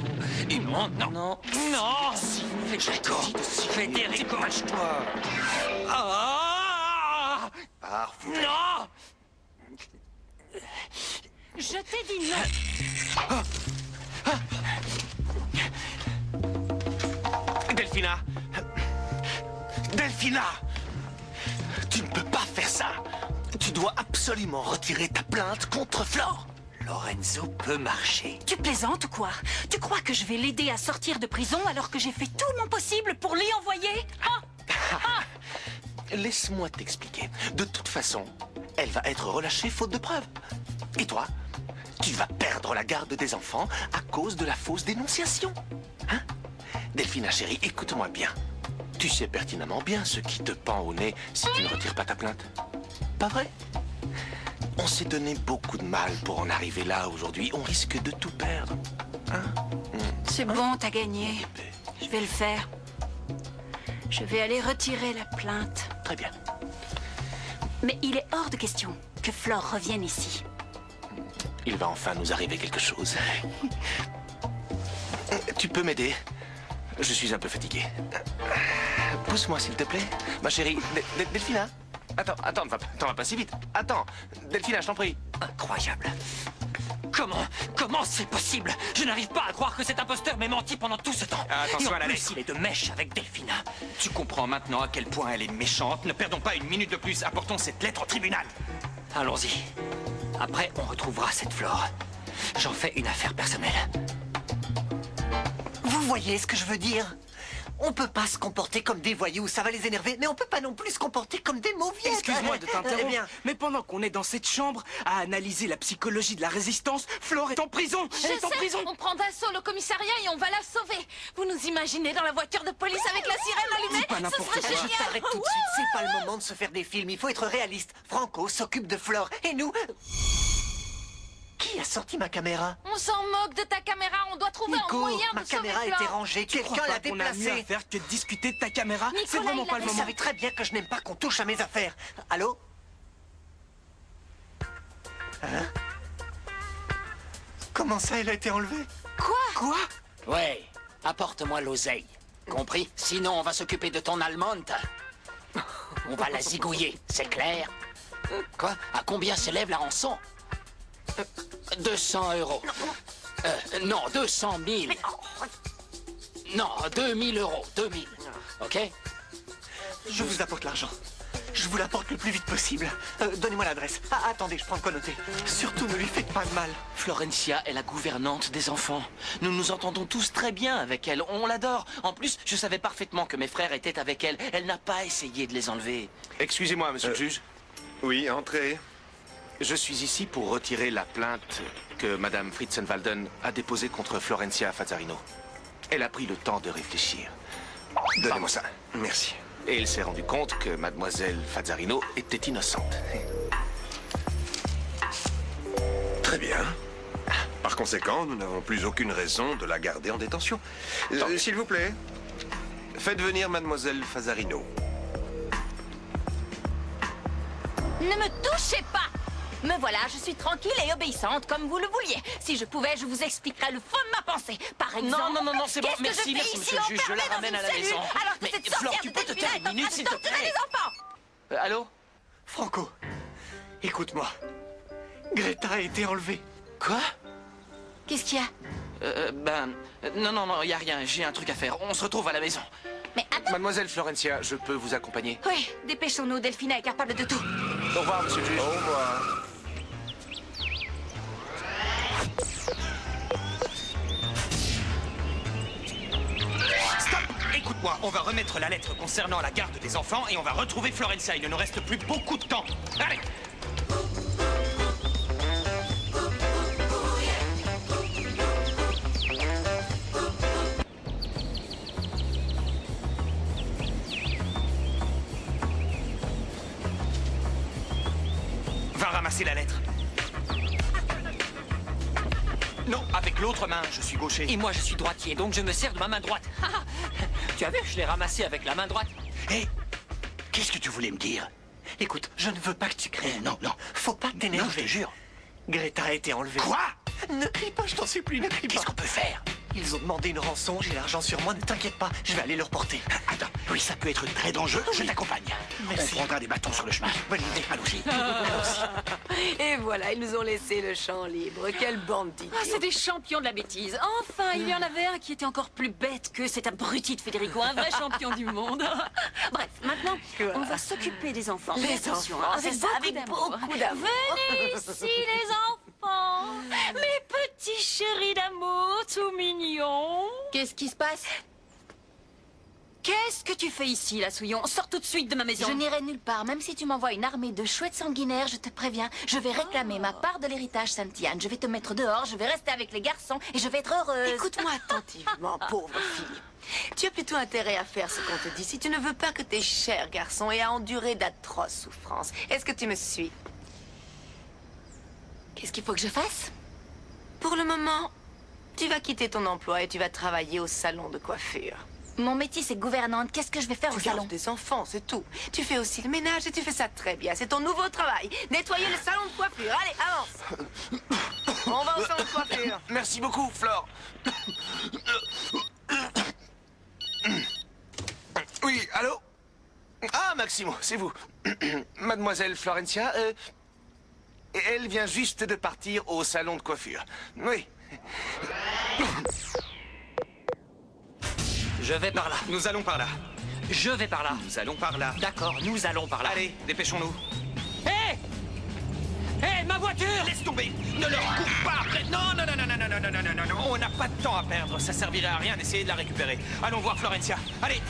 Et non, non, non. Non. Federico. Dépêche-toi. Ah! Parfait. Non! Je t'ai dit non. Delphina! Delphina! Tu ne peux pas faire ça! Tu dois absolument retirer ta plainte contre Flore! Lorenzo peut marcher. Tu plaisantes ou quoi? Tu crois que je vais l'aider à sortir de prison alors que j'ai fait tout mon possible pour l'y envoyer? Laisse-moi t'expliquer. De toute façon, elle va être relâchée faute de preuves. Et toi, tu vas perdre la garde des enfants à cause de la fausse dénonciation. Hein? Delphina chérie, écoute-moi bien. Tu sais pertinemment bien ce qui te pend au nez si tu ne retires pas ta plainte. Pas vrai? On s'est donné beaucoup de mal pour en arriver là aujourd'hui. On risque de tout perdre. Hein? C'est bon, t'as gagné. Je vais le faire. Je vais aller retirer la plainte. Très bien. Mais il est hors de question que Flore revienne ici. Il va enfin nous arriver quelque chose. Tu peux m'aider? Je suis un peu fatigué. Pousse-moi, s'il te plaît. Ma chérie, Delphina. Attends, t'en vas pas si vite. Attends, Delphina, je t'en prie. Incroyable. Comment c'est possible? Je n'arrive pas à croire que cet imposteur m'ait menti pendant tout ce temps. Attention Et en à la plus, lettre. il est de mèche avec Delphina. Tu comprends maintenant à quel point elle est méchante. Ne perdons pas une minute de plus. Apportons cette lettre au tribunal. Allons-y. Après, on retrouvera cette Flore. J'en fais une affaire personnelle. Vous voyez ce que je veux dire? On peut pas se comporter comme des voyous, ça va les énerver, mais on peut pas non plus se comporter comme des mauviettes. Excuse-moi de t'interrompre, Eh bien, mais pendant qu'on est dans cette chambre à analyser la psychologie de la résistance, Flore est en prison. Elle est en prison. On prend d'assaut le commissariat et on va la sauver. Vous nous imaginez dans la voiture de police avec la sirène allumée? Pas n'importe Ce serait quoi. génial. je t'arrête tout de suite, c'est pas le moment de se faire des films, il faut être réaliste. Franco s'occupe de Flore, et nous... Qui a sorti ma caméra? On s'en moque de ta caméra, on doit trouver un Nico, moyen ma de sauver caméra Flore. était rangée, Tu crois quelqu'un pas l'a qu'on a mieux à déplacée. faire que de discuter de ta caméra? C'est Nicolas, vraiment il pas le avait- Vous moment. savez très bien que je n'aime pas qu'on touche à mes affaires. Allô? Hein? Comment ça, elle a été enlevée? Quoi? Ouais, apporte-moi l'oseille. Compris? Sinon, on va s'occuper de ton allemande. On va la zigouiller, c'est clair? Quoi? À combien s'élève la rançon? 200 €. Non, 200 000. Non, 2000 €. 2000. OK? Je vous apporte l'argent. Je vous l'apporte le plus vite possible. Donnez-moi l'adresse. Ah, attendez, je prends de quoi noter. Surtout, ne lui faites pas de mal. Florencia est la gouvernante des enfants. Nous nous entendons tous très bien avec elle. On l'adore. En plus, je savais parfaitement que mes frères étaient avec elle. Elle n'a pas essayé de les enlever. Excusez-moi, monsieur le juge. Oui, entrez. Je suis ici pour retirer la plainte que Madame Fritzenwalden a déposée contre Florencia Fazzarino. Elle a pris le temps de réfléchir. Donnez-moi ça. Merci. Et elle s'est rendue compte que Mademoiselle Fazzarino était innocente. Très bien. Par conséquent, nous n'avons plus aucune raison de la garder en détention. S'il vous plaît, faites venir Mademoiselle Fazzarino. Ne me touchez pas! Me voilà, je suis tranquille et obéissante, comme vous le vouliez. Si je pouvais, je vous expliquerais le fond de ma pensée. Par exemple... Non, c'est bon. qu'est-ce que Merci, je fais merci, ici, monsieur le juge. Je la enfermée dans ramène une à la cellule, maison. alors que Mais cette Flore, sorcière tu de peux te Delphina taire est une en train minute, de s'il te torturer plaît? les enfants. Allô? Franco, écoute-moi. Greta a été enlevée. Quoi? Qu'est-ce qu'il y a? Non, y a rien. J'ai un truc à faire. On se retrouve à la maison. Mais attends... Mademoiselle Florencia, je peux vous accompagner? Oui, dépêchons-nous, Delphina est capable de tout. Au revoir, monsieur le juge. Au revoir. Stop! Écoute-moi, on va remettre la lettre concernant la garde des enfants et on va retrouver Florencia. Il ne nous reste plus beaucoup de temps. Allez! Va ramasser la lettre. Non, avec l'autre main, je suis gaucher. Et moi, je suis droitier, donc je me sers de ma main droite. Tu as vu, je l'ai ramassé avec la main droite. Hé, qu'est-ce que tu voulais me dire? Écoute, je ne veux pas que tu cries. Non, faut pas t'énerver. Non, je te jure. Greta a été enlevée. Quoi? Ne crie pas, je t'en supplie, ne crie pas. Qu'est-ce qu'on peut faire? Ils ont demandé une rançon, j'ai l'argent sur moi, ne t'inquiète pas, je vais aller leur porter. Attends, oui, ça peut être très dangereux. Je t'accompagne. Merci. On prendra des bâtons sur le chemin. Bonne idée. Allons-y. Et voilà, ils nous ont laissé le champ libre. Quelle bande d'idiots. Ah, c'est des champions de la bêtise. Enfin, il y en avait un qui était encore plus bête que cet abruti de Federico, un vrai champion du monde. Bref, maintenant, on va s'occuper des enfants. Les Mais attention, enfants, avec c'est ça, avec beaucoup d'amour. Venez ici, les enfants. Mes petits chéris d'amour, tout mignons. Qu'est-ce qui se passe? Qu'est-ce que tu fais ici, la Souillon? Sors tout de suite de ma maison. Je n'irai nulle part, même si tu m'envoies une armée de chouettes sanguinaires, je te préviens. Je vais réclamer ma part de l'héritage Sainte-Yanne. Je vais te mettre dehors, je vais rester avec les garçons et je vais être heureuse. Écoute-moi attentivement, pauvre fille. Tu as plutôt intérêt à faire ce qu'on te dit si tu ne veux pas que tes chers garçons aient à endurer d'atroces souffrances. Est-ce que tu me suis? Qu'est-ce qu'il faut que je fasse? Pour le moment, tu vas quitter ton emploi et tu vas travailler au salon de coiffure. Mon métier, c'est gouvernante. Qu'est-ce que je vais faire au Tu gardes salon? des enfants, c'est tout. Tu fais aussi le ménage et tu fais ça très bien. C'est ton nouveau travail. Nettoyer le salon de coiffure. Allez, avance. On va au salon de coiffure. Merci beaucoup, Flore. Oui, allô? Ah, Maximo, c'est vous. Mademoiselle Florencia, elle vient juste de partir au salon de coiffure. Oui. Je vais par là. Nous allons par là. Je vais par là. Nous allons par là. D'accord, nous allons par là. Allez, dépêchons-nous. Hé! Hé, ma voiture! Laisse tomber! Ne leur cours pas après! Non, non, non, non, non, non, non, non, non, non, non, on n'a pas de temps à perdre. Ça servirait à rien d'essayer de la récupérer. Allons voir Florencia. Allez!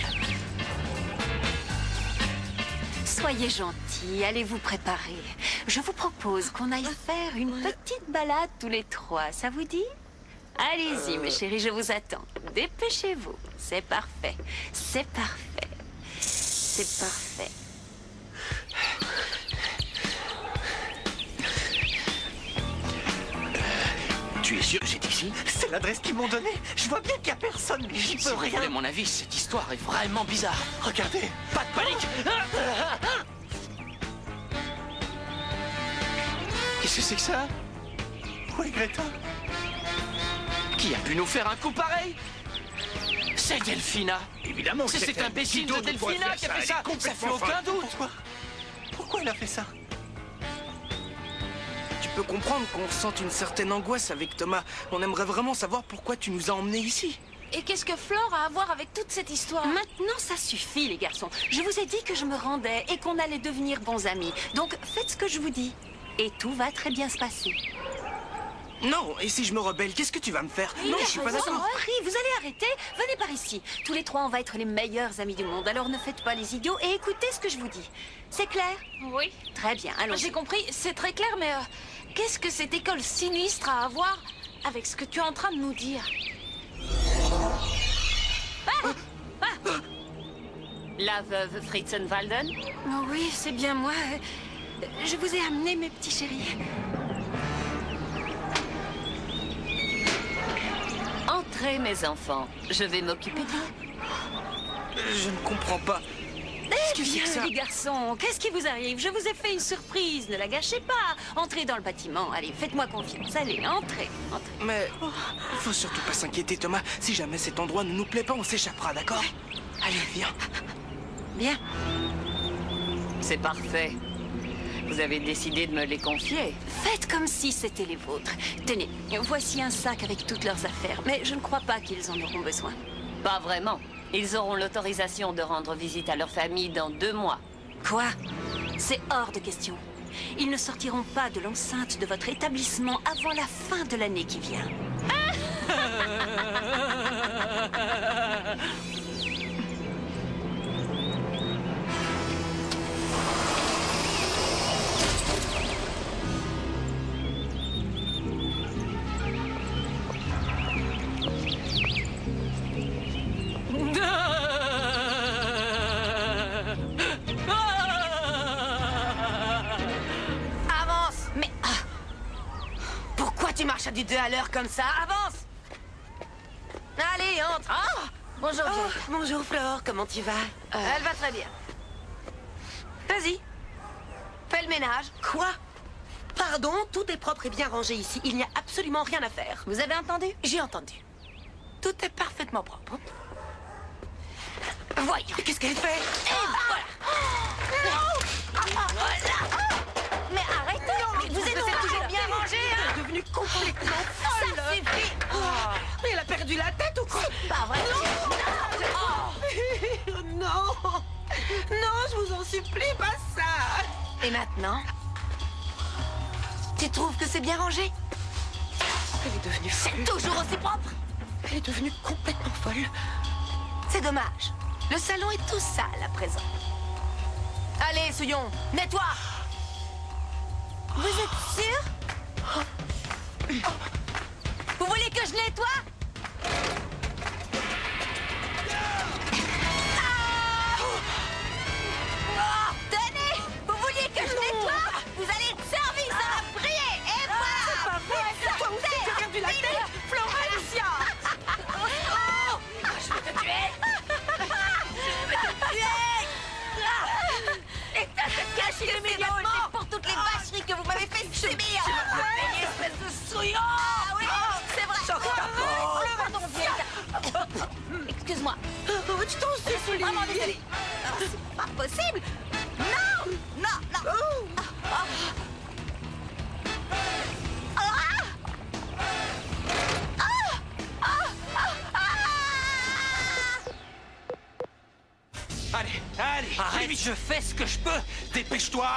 Soyez gentils, allez vous préparer. Je vous propose qu'on aille faire une petite balade tous les trois. Ça vous dit? Allez-y, mes chéris, je vous attends. Dépêchez-vous. C'est parfait. C'est parfait. C'est parfait. Tu es sûr que c'est ici? C'est l'adresse qu'ils m'ont donnée. Je vois bien qu'il n'y a personne, mais j'y peux rien. Si vous voulez mon avis, cette histoire est vraiment bizarre. Regardez. Pas de panique. Qu'est-ce que c'est que ça? Où est Greta? Qui a pu nous faire un coup pareil? C'est Delphina. Évidemment, c'est cet imbécile de Delphina qui a fait ça. Ça fait aucun doute. Pourquoi elle a fait ça? Tu peux comprendre qu'on ressente une certaine angoisse avec Thomas. On aimerait vraiment savoir pourquoi tu nous as emmenés ici. Et qu'est-ce que Flore a à voir avec toute cette histoire? Maintenant, ça suffit, les garçons. Je vous ai dit que je me rendais et qu'on allait devenir bons amis. Donc, faites ce que je vous dis. Et tout va très bien se passer. Non, et si je me rebelle, qu'est-ce que tu vas me faire? Non, je suis pas d'accord. Vous allez arrêter. Venez par ici. Tous les trois, on va être les meilleurs amis du monde. Alors ne faites pas les idiots et écoutez ce que je vous dis. C'est clair? Oui. Très bien, allons. J'ai compris, c'est très clair, mais qu'est-ce que cette école sinistre a à voir avec ce que tu es en train de nous dire? La veuve Fritzenwalden? Oh oui, c'est bien moi. Je vous ai amené mes petits chéris. Entrez, mes enfants. Je vais m'occuper d'eux. Je ne comprends pas. Eh bien, les garçons, qu'est-ce qui vous arrive? Je vous ai fait une surprise, ne la gâchez pas. Entrez dans le bâtiment, allez, faites-moi confiance. Allez, entrez, entrez. Mais il faut surtout pas s'inquiéter, Thomas. Si jamais cet endroit ne nous plaît pas, on s'échappera, d'accord? Allez, viens. Bien. C'est parfait. Vous avez décidé de me les confier. Faites comme si c'était les vôtres. Tenez, voici un sac avec toutes leurs affaires, mais je ne crois pas qu'ils en auront besoin. Pas vraiment. Ils auront l'autorisation de rendre visite à leur famille dans 2 mois. Quoi? C'est hors de question. Ils ne sortiront pas de l'enceinte de votre établissement avant la fin de l'année qui vient. Avance! Mais... Pourquoi tu marches à du 2 à l'heure comme ça? Avance! Allez, entre! Bonjour, bonjour, Flore. Comment tu vas? Elle va très bien. Vas-y. Fais le ménage. Quoi? Pardon, tout est propre et bien rangé ici. Il n'y a absolument rien à faire. Vous avez entendu? J'ai entendu. Tout est parfaitement propre. Voyons. Qu'est-ce qu'elle fait? Mais arrêtez! Mais vous êtes toujours bien rangé, hein? Elle est devenue complètement folle. Ça suffit! Mais elle a perdu la tête ou quoi? C'est pas vrai! Non! Non, je vous en supplie, pas ça! Et maintenant? Tu trouves que c'est bien rangé? Elle est devenue folle. C'est toujours aussi propre! Elle est devenue complètement folle. C'est dommage. Le salon est tout sale à présent. Allez, Souillon, nettoie! Vous êtes sûr? Vous voulez que je nettoie? Tenez! Vous vouliez que je nettoie? Vous allez être servi, ça va briller! Et voilà! C'est pas vrai! C'est toi aussi qui as perdu la tête! Florencia! Je vais te tuer! Je vais te tuer! Et t'as caché immédiatement pour toutes les vacheries que vous m'avez fait subir! Je espèce de souillon! Ah oui! C'est vrai! Pardon, vieille! Excuse-moi. Tu t'en Je suis vraiment désolée. C'est pas possible! Non! Non! Non! Allez, allez! Arrête, je fais ce que je peux! Dépêche-toi!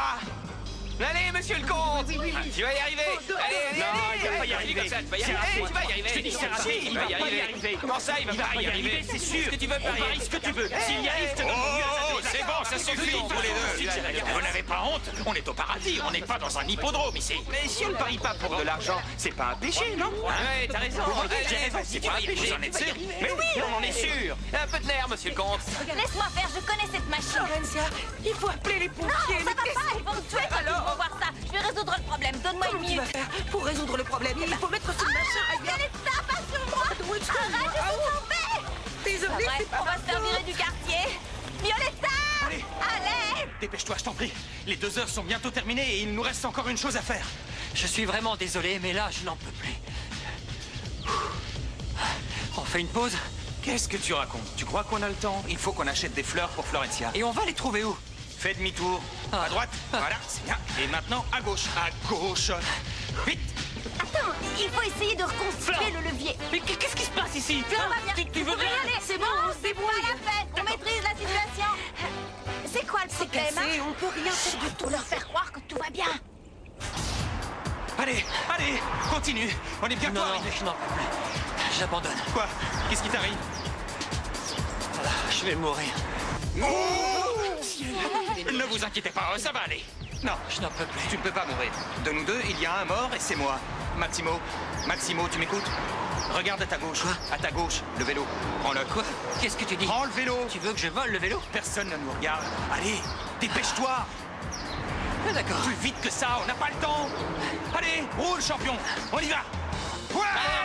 Allez, monsieur le comte. Tu vas y arriver. Allez, Non, il va pas y arriver. Tu vas y arriver. Je te dis, c'est raté. Il va pas y arriver. Comment ça, il va pas y arriver? C'est sûr. Est-ce que tu veux parier? On parie ce que tu veux. S'il y arrive, je te donne mon mieux. Oh, c'est bon, ça suffit tous les deux. Vous n'avez pas honte? On est au paradis. On n'est pas dans un hippodrome ici. Mais si on ne parie pas pour de l'argent, c'est pas un péché, non? Ouais, t'as raison. J'ai raison. C'est pas un péché. Vous en êtes sûr? Mais oui, on en est sûr. Un peu de nerf, monsieur le comte. Laisse-moi faire, je connais cette machine. Florencia, il faut appeler les pompiers. Non, ça va pas, ils vont me tuer quand ils vont voir ça. Je vais résoudre le problème, donne-moi une Comment tu minute. vas faire pour résoudre le problème? Il faut mettre ce machin ailleurs. Violetta, pas sur moi. Arrête, je suis tombée. Désolée, Bref, c'est pas on va se faire virer du quartier. Violetta! Allez! Dépêche-toi, je t'en prie. Les 2 heures sont bientôt terminées et il nous reste encore une chose à faire. Je suis vraiment désolé, mais là, je n'en peux plus. On fait une pause? Qu'est-ce que tu racontes? Tu crois qu'on a le temps? Il faut qu'on achète des fleurs pour Florencia. Et on va les trouver où? Fais demi-tour. À droite. Voilà, c'est bien. Et maintenant, à gauche. À gauche. Vite! Attends, il faut essayer de reconstituer le levier. Mais qu'est-ce qui se passe ici? Fleur va bien. Tu veux bien bien? aller? C'est bon, c'est pas la peine. On maîtrise la situation. C'est quoi le problème? cassé, on peut rien faire du tout. Leur faire croire que tout va bien. Allez, allez, continue. On est bientôt Non, arrivé. je n'en peux plus. J'abandonne. Quoi? Qu'est-ce qui t'arrive? Je vais mourir. Ne vous inquiétez pas, ça va aller. Non, je n'en peux plus. Tu ne peux pas mourir. De nous deux, il y a un mort et c'est moi. Maximo, tu m'écoutes? Regarde à ta gauche. Quoi? À ta gauche, le vélo. Prends-le. Quoi? Qu'est-ce que tu dis? Prends le vélo. Tu veux que je vole le vélo? Personne ne nous regarde. Allez, dépêche-toi. Ah, d'accord. Plus vite que ça, on n'a pas le temps. Allez, roule, champion. On y va. Ouais,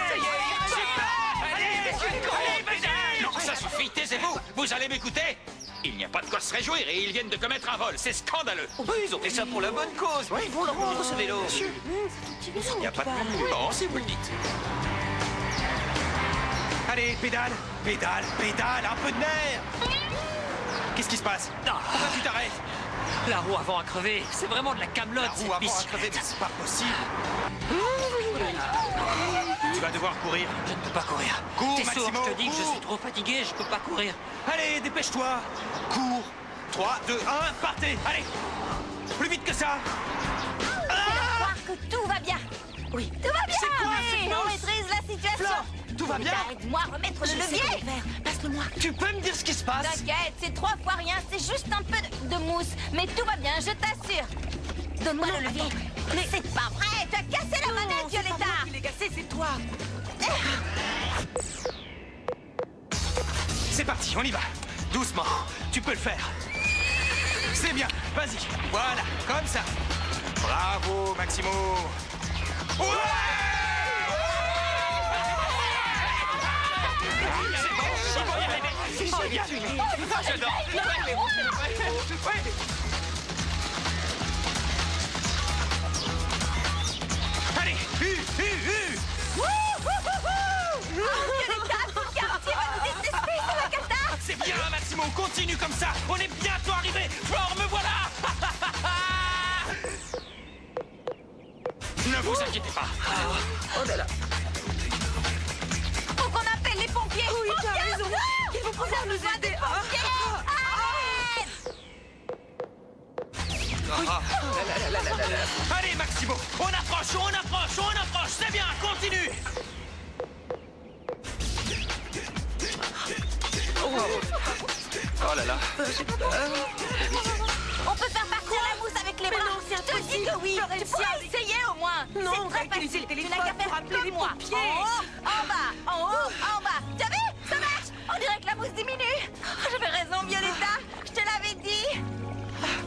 ça y est, super. Allez, Non, ça suffit, taisez-vous. Vous allez m'écouter? Il n'y a pas de quoi se réjouir et ils viennent de commettre un vol. C'est scandaleux. Oui, ils ont fait ça pour la bonne cause. Oui, ils vont le rendre, ce vélo. Il n'y a pas de bon, si vous le dites. Allez, pédale, pédale, pédale, un peu de nerf. Qu'est-ce qui se passe? Pourquoi tu t'arrêtes? La roue avant a crevé. C'est vraiment de la camelote. La roue avant a crevé, mais c'est pas possible. Tu vas devoir courir. Je ne peux pas courir. Cours, T'es sourd, Maximo, je te dis que je cours. suis trop fatigué, je peux pas courir. Allez, dépêche-toi. Cours. 3, 2, 1, partez. Allez. Plus vite que ça. Croire que tout va bien. Oui. Tout va bien. C'est quoi ce Oui, mousse? on maîtrise la situation. Flore, tout va bien? Aide-moi à remettre le levier. Passe-le-moi. Tu peux me dire ce qui se passe? T'inquiète, c'est 3 fois rien, c'est juste un peu de mousse. Mais tout va bien, je t'assure. Donne-moi le levier. Mais c'est pas vrai, tu as cassé la manette, Violetta. Il est cassé, c'est toi. C'est parti, on y va. Doucement. Tu peux le faire. C'est bien. Vas-y. Voilà, comme ça. Bravo, Maximo. Ouais! C'est génial. J'adore. Allez, Violetta, tout le quartier va nous détester, c'est la cata. C'est bien, Maximo, continue comme ça. On est bientôt arrivé. Flore, me voilà. Ne vous inquiétez pas. Oh là là. Faut qu'on appelle les pompiers. Oui, tu as raison. Ils vont pouvoir nous aider. Allez, Maximo, on approche, c'est bien, continue. Oh là là. On peut faire partir la mousse avec les bras. non, c'est Je te dis que oui. Tu pourrais essayer au moins. Non, on C'est va très utiliser facile. le Tu n'as qu'à téléphone pour faire appeler comme les moi. pompiers. En haut, en bas, en haut, en bas. Tu as vu? Ça marche. On dirait que la mousse diminue. J'avais raison, Violetta. Je te l'avais dit.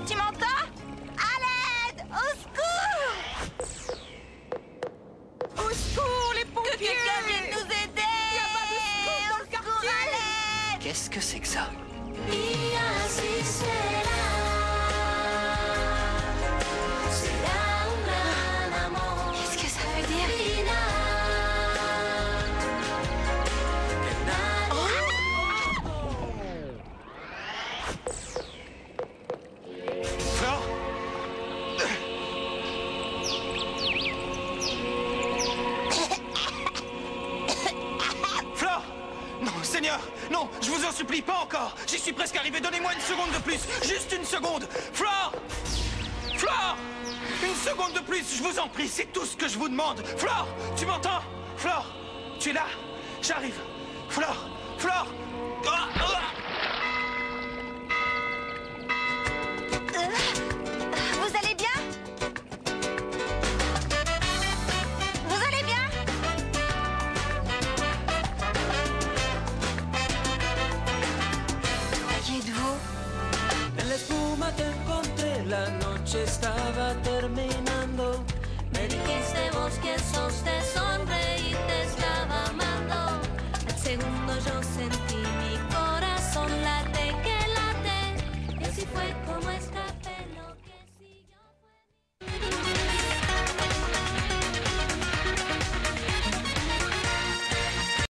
Tu m'entends? À l'aide! Au secours! Au secours, les Que pompiers. quelqu'un vienne nous aider! Il y a pas de secours dans le quartier. À l'aide! Qu'est-ce que c'est que ça? Qu'est-ce que ça veut dire? Flore. Flore. Non, Seigneur, non, je vous en supplie, pas encore. J'y suis presque arrivé, donnez-moi une seconde de plus. Juste une seconde. Flore. Flore. Une seconde de plus, je vous en prie, c'est tout ce que je vous demande. Flore, tu m'entends? Flore, tu es là? J'arrive. Flore, Flore. Vous allez bien? Vous allez bien? Qui êtes-vous? En la espuma te encontré, la noche estaba terminando. Me dijiste vos que